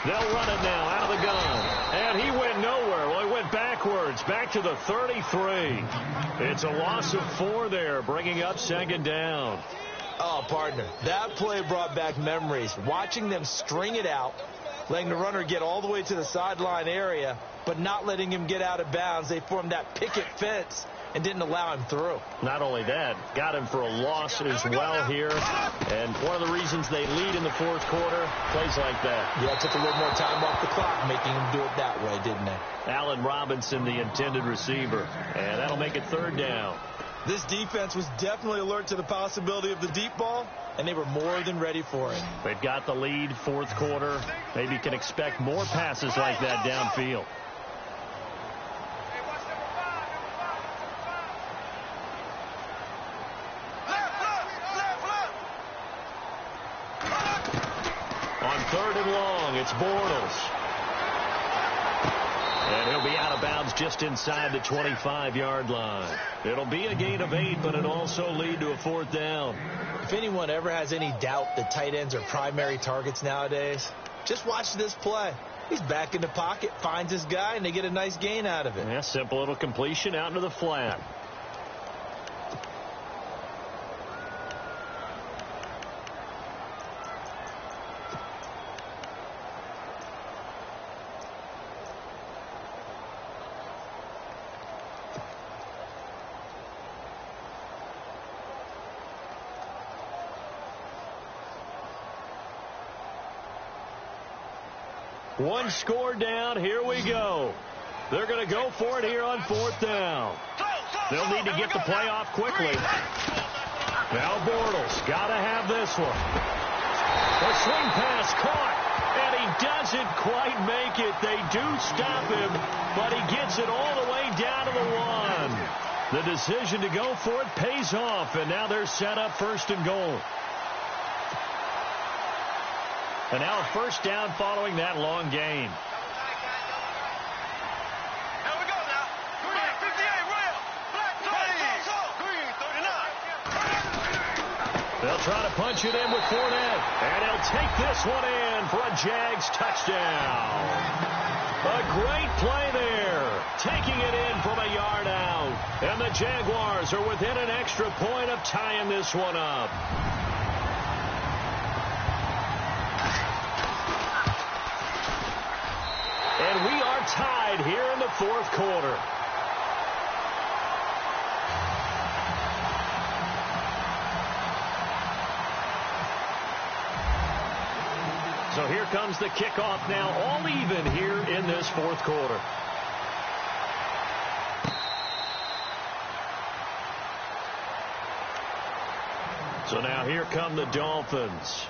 They'll run it now out of the gun. And he went nowhere. Well, he went backwards, back to the 33. It's a loss of 4 there, bringing up second down. Oh, partner, that play brought back memories. Watching them string it out, letting the runner get all the way to the sideline area, but not letting him get out of bounds. They formed that picket fence and didn't allow him through. Not only that, got him for a loss as well here. And one of the reasons they lead in the fourth quarter, plays like that. Yeah, it took a little more time off the clock, making him do it that way, didn't they? Allen Robinson, the intended receiver. And that'll make it third down. This defense was definitely alert to the possibility of the deep ball, and they were more than ready for it. They've got the lead, fourth quarter. Maybe can expect more passes like that downfield. On third and long, it's Bortles. And he'll be out of bounds just inside the 25-yard line. It'll be a gain of 8, but it'll also lead to a fourth down. If anyone ever has any doubt that tight ends are primary targets nowadays, just watch this play. He's back in the pocket, finds his guy, and they get a nice gain out of it. Yeah, simple little completion out into the flat. One score down. Here we go. They're going to go for it here on fourth down. They'll need to get the play off quickly. Now Bortles got to have this one. A swing pass caught, and he doesn't quite make it. They do stop him, but he gets it all the way down to the 1. The decision to go for it pays off, and now they're set up first and goal. And now a first down following that long gain. Here we go now. Green, 58, rail. Black, green, 39. They'll try to punch it in with Fournette. And he'll take this one in for a Jags touchdown. A great play there. Taking it in from a yard out. And the Jaguars are within an extra point of tying this one up. And we are tied here in the fourth quarter. So here comes the kickoff now, all even here in this fourth quarter. So now here come the Dolphins.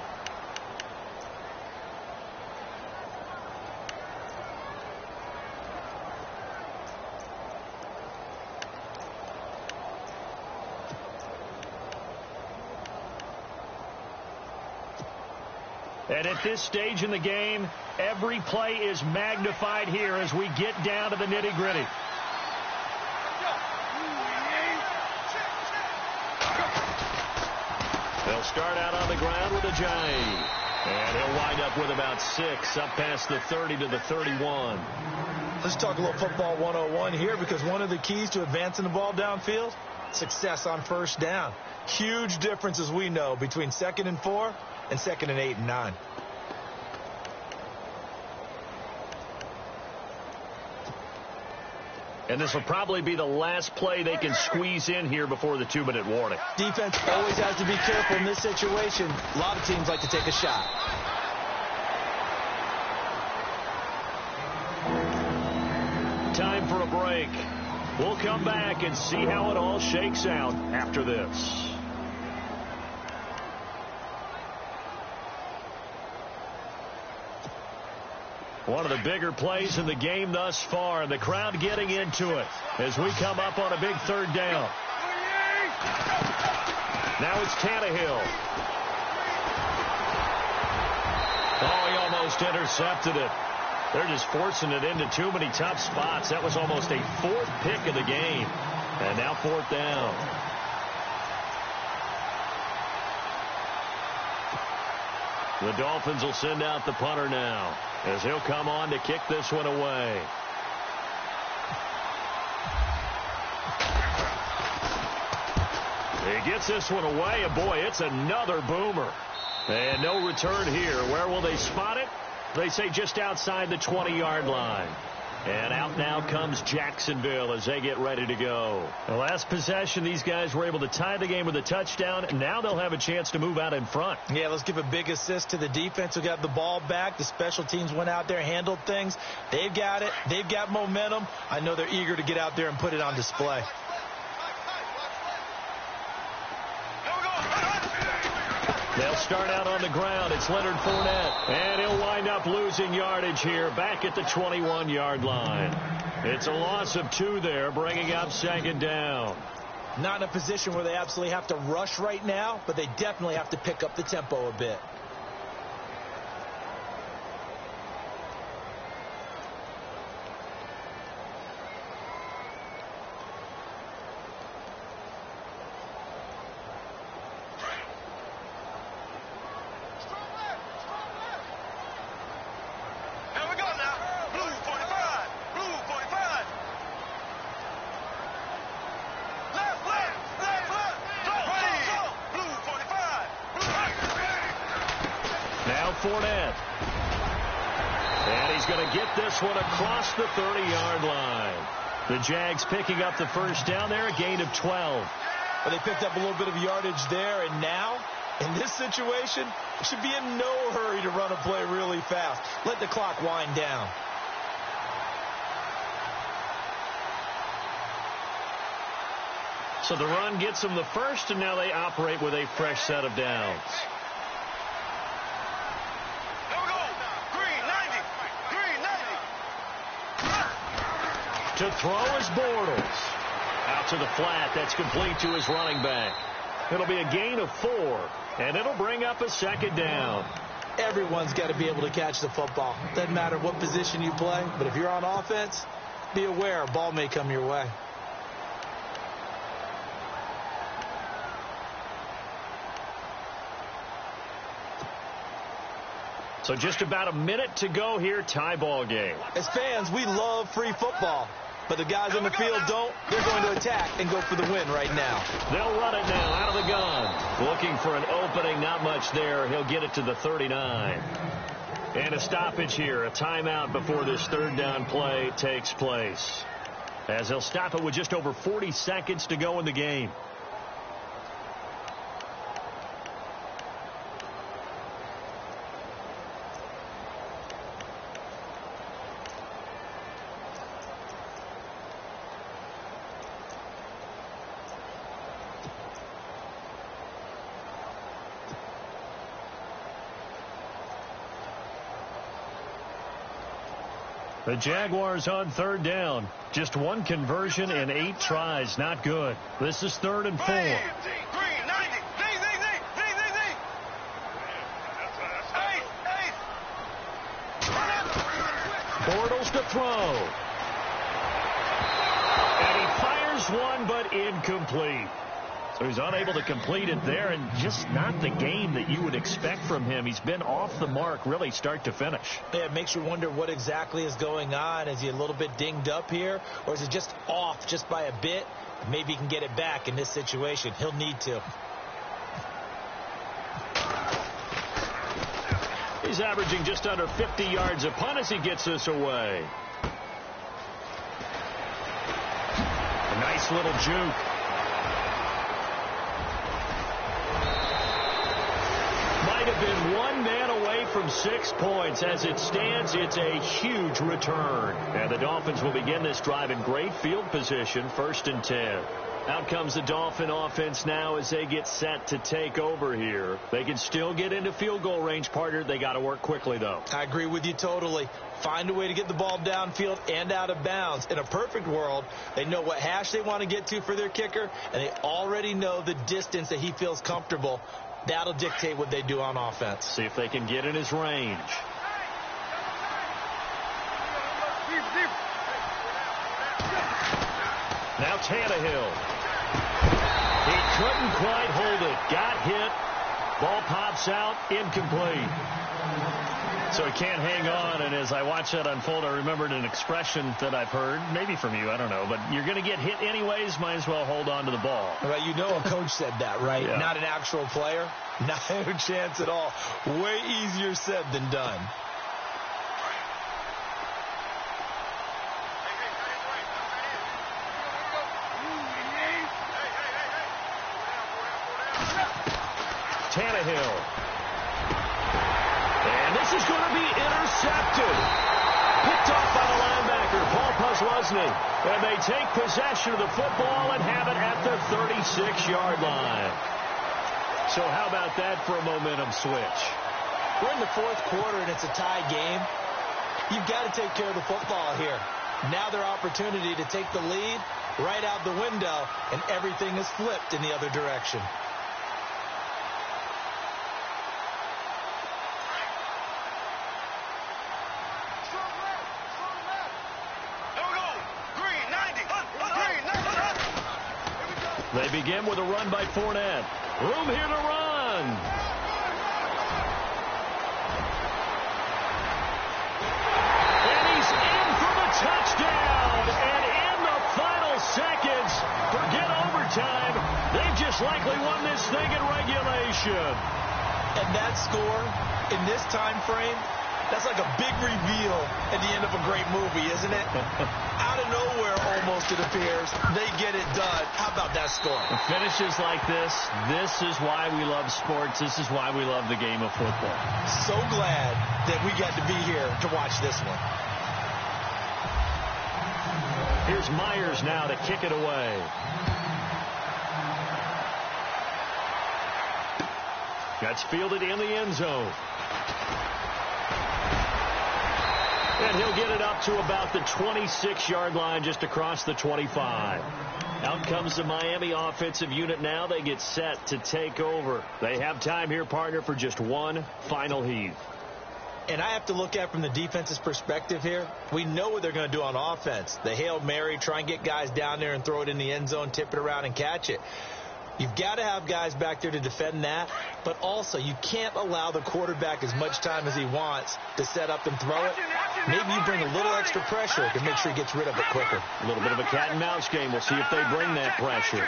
And at this stage in the game, every play is magnified here as we get down to the nitty-gritty. They'll start out on the ground with a giant. And he'll wind up with about 6 up past the 30 to the 31. Let's talk a little football 101 here, because one of the keys to advancing the ball downfield, success on first down. Huge difference, as we know, between 2nd and 4 and 2nd and 8 and 9. And this will probably be the last play they can squeeze in here before the 2-minute warning. Defense always has to be careful in this situation. A lot of teams like to take a shot. Time for a break. We'll come back and see how it all shakes out after this. One of the bigger plays in the game thus far, and the crowd getting into it as we come up on a big 3rd down. Now it's Tannehill. Oh, he almost intercepted it. They're just forcing it into too many tough spots. That was almost a 4th pick of the game. And now 4th down. The Dolphins will send out the punter now, as he'll come on to kick this one away. He gets this one away, and boy, it's another boomer. And no return here. Where will they spot it? They say just outside the 20-yard line. And out now comes Jacksonville as they get ready to go. The last possession, these guys were able to tie the game with a touchdown, and now they'll have a chance to move out in front. Yeah, let's give a big assist to the defense who got the ball back. The special teams went out there, handled things. They've got it. They've got momentum. I know they're eager to get out there and put it on display. They'll start out on the ground. It's Leonard Fournette. And he'll wind up losing yardage here back at the 21-yard line. It's a loss of 2 there, bringing up 2nd down. Not in a position where they absolutely have to rush right now, but they definitely have to pick up the tempo a bit. Fournette. And he's going to get this one across the 30-yard line. The Jags picking up the 1st down there, a gain of 12. But they picked up a little bit of yardage there, and now, in this situation, should be in no hurry to run a play really fast. Let the clock wind down. So the run gets them the 1st, and now they operate with a fresh set of downs. To throw is Bortles. Out to the flat. That's complete to his running back. It'll be a gain of 4, and it'll bring up a 2nd down. Everyone's got to be able to catch the football. Doesn't matter what position you play, but if you're on offense, be aware a ball may come your way. So just about a minute to go here, tie ball game. As fans, we love free football. But the guys on the field don't. They're going to attack and go for the win right now. They'll run it now out of the gun. Looking for an opening, not much there. He'll get it to the 39. And a stoppage here, a timeout before this 3rd down play takes place. As they'll stop it with just over 40 seconds to go in the game. The Jaguars on 3rd down. Just 1 conversion and 8 tries. Not good. This is 3rd and 4. Fires one, but incomplete. So he's unable to complete it there, and just not the game that you would expect from him. He's been off the mark, really, start to finish. Yeah, it makes you wonder what exactly is going on. Is he a little bit dinged up here, or is it just off just by a bit? Maybe he can get it back in this situation. He'll need to. He's averaging just under 50 yards a punt as he gets this away. A nice little juke. Might have been one man away from 6 points. As it stands, it's a huge return. And the Dolphins will begin this drive in great field position, 1st and 10. Out comes the Dolphin offense now as they get set to take over here. They can still get into field goal range, partner. They got to work quickly, though. I agree with you totally. Find a way to get the ball downfield and out of bounds. In a perfect world, they know what hash they want to get to for their kicker, and they already know the distance that he feels comfortable. That'll dictate what they do on offense. See if they can get in his range. Now Tannehill. He couldn't quite hold it. Got hit. Ball pops out. Incomplete. So he can't hang on, and as I watch that unfold, I remembered an expression that I've heard, maybe from you, I don't know, but you're going to get hit anyways, might as well hold on to the ball. Well, you know a coach said that, right? Yeah. Not an actual player. Not a chance at all. Way easier said than done. Tannehill. And this is going to be intercepted. Picked off by the linebacker, Paul Posluszny. And they take possession of the football and have it at the 36-yard line. So how about that for a momentum switch? We're in the 4th quarter, and it's a tie game. You've got to take care of the football here. Now their opportunity to take the lead right out the window, and everything is flipped in the other direction. They begin with a run by Fournette. Room here to run. And he's in for the touchdown. And in the final seconds, forget overtime. They've just likely won this thing in regulation. And that score in this time frame, that's like a big reveal at the end of a great movie, isn't it? Out of nowhere, almost, it appears. They get it done. How about that score? Finishes like this is why we love sports. This is why we love the game of football. So glad that we got to be here to watch this one. Here's Myers now to kick it away. That's fielded in the end zone. And he'll get it up to about the 26-yard line, just across the 25. Out comes the Miami offensive unit now. They get set to take over. They have time here, partner, for just one final heave. And I have to look at from the defense's perspective here. We know what they're going to do on offense. The Hail Mary, try and get guys down there and throw it in the end zone, tip it around and catch it. You've got to have guys back there to defend that, but also you can't allow the quarterback as much time as he wants to set up and throw it. Maybe you bring a little extra pressure to make sure he gets rid of it quicker. A little bit of a cat and mouse game. We'll see if they bring that pressure.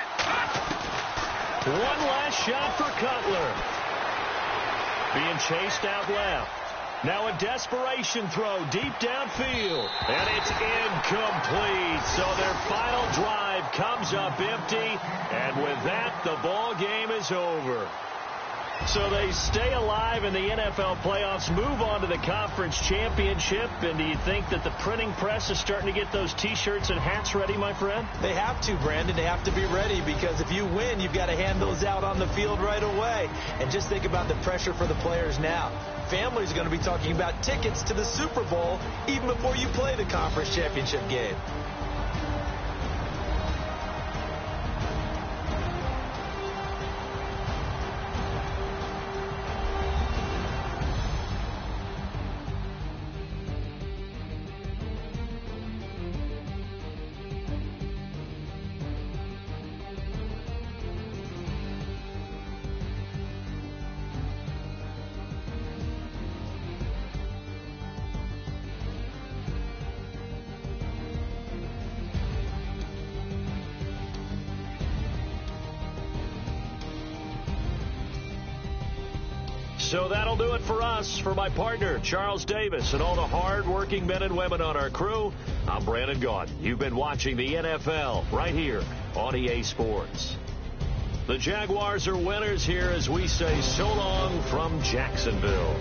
One last shot for Cutler. Being chased out left. Now a desperation throw deep downfield. And it's incomplete. So their final drive comes up empty. And with that, the ball game is over. So they stay alive in the NFL playoffs, move on to the conference championship. And do you think that the printing press is starting to get those T-shirts and hats ready, my friend? They have to, Brandon. They have to be ready, because if you win, you've got to hand those out on the field right away. And just think about the pressure for the players now. Families are going to be talking about tickets to the Super Bowl even before you play the conference championship game. So that'll do it for us. For my partner, Charles Davis, and all the hard-working men and women on our crew, I'm Brandon Gaudin. You've been watching the NFL right here on EA Sports. The Jaguars are winners here as we say so long from Jacksonville.